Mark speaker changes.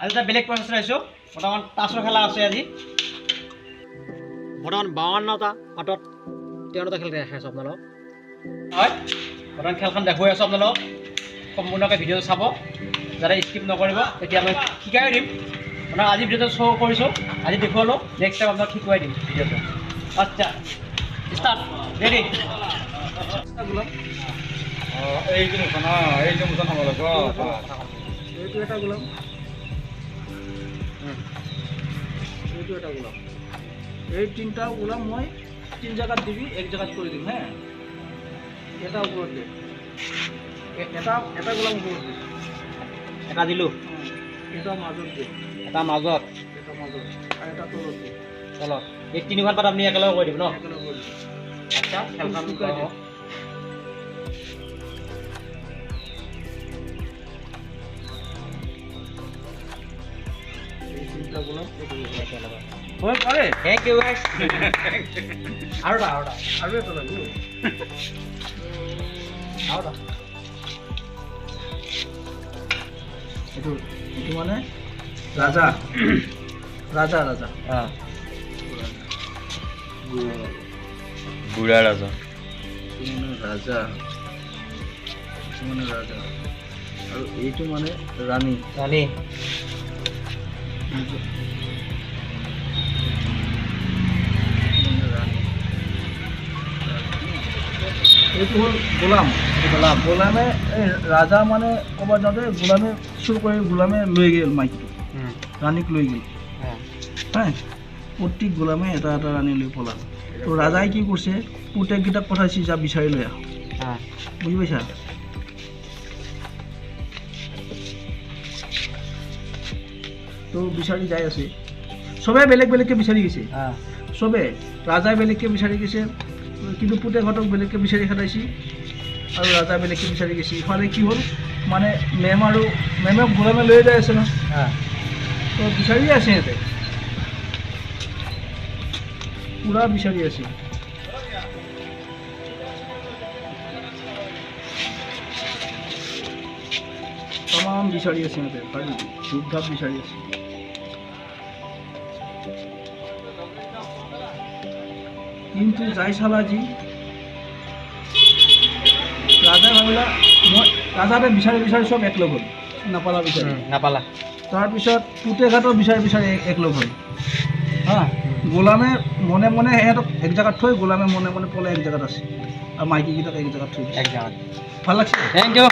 Speaker 1: আজি এটা বেলেগ প্ৰচেছ আহিছোঁ বৰ্তমান তাছৰ খেলা আছে আজি বৰ্তমান 52টা পাতত 13টা খেল দেখাই আছোঁ আপোনালোকক হয় বৰ্তমান খেলখন দেখুৱাই আছোঁ আপোনালোকক সম্পূৰ্ণকৈ ভিডিঅ'টো চাব যাতে স্কিপ নকৰিব তেতিয়া মই শিকাই দিম আপোনাক আজি ভিডিঅ'টো শ্ব' কৰিছোঁ আজি দেখুৱালোঁ নেক্সট টাইম আপোনাক শিকুৱাই দিম ভিডিঅ'টো আচ্ছা ষ্টাৰ্ট ৰেডি
Speaker 2: এইটো মুখন এইটো মুখন খাব লাগিব
Speaker 1: এইটো এটা গোলাম এইটো এটা গোলাম এই তিনিটা গোলাম মই 3 জায়গাত দিবি 1 জায়গাত কৰি দিম হ্যাঁ এটা ওপৰত দে এটা গোলাম ওপৰত দে এটা দিলোঁ এটা মাজত দে এটা মাজত আৰু এটা তলত দে তলত এই তিনিখন পাত আপুনি একেলগে কৰি দিব ন একেলগে কৰি দিব আচ্ছা খেলখন শিকাই দিম Thank you guys. Aruda. Itu mana? Raja. Ah.
Speaker 2: বুঢ়া ৰাজা
Speaker 1: আৰু এইটো মানে ৰাণী এইটো হ'ল গোলামে ৰাজা মানে ক'ব যাওঁতে গোলামে চুৰ কৰি গোলামে লৈ গ'ল মাইকীটো ৰাণীক লৈ গ'ল হা প্ৰত্যেক গোলামে এটা এটা ৰাণী লৈ পলাল তো ৰাজাই কি কৰিছে পুতেককেইটাক পঠাইছে যা বিচাৰি লৈ আহ বুজি পাইছা তো বিচাৰি যাই আছে চবে বেলেগকৈ বিচাৰি গৈছে চবে ৰাজাই বেলেগকৈ বিচাৰি গৈছে কিন্তু পুতেকহঁতক বেলেগকৈ বিচাৰি খেদাইছে আৰু ৰাজা বেলেগকৈ বিচাৰি গৈছে ইফালে কি হ'ল মানে মেমে গোলামে লৈ যাই আছে ন তো বিচাৰিয়ে আছে সিহঁতে পুৰা বিচাৰি আছে तमाम বিচাৰি আছে সিহঁতে ধূপ বিচাৰি আছে কিন্তু যাই চালাজি ৰাজা ভাবিলা মই ৰাজাতে বিচাৰি সব একলগ হ'ল নাপালা তাৰপিছত পুতেকহঁতৰ বিচাৰি একলগ হ'ল হা গোলামে মনে সিহঁতক এক জেগাত থৈ গোলামে মনে পলাই এক জেগাত আছে আৰু মাইকীকেইটাক এক জেগাত থৈ এক জেগাত ভাল লাগছে থেংক ইউ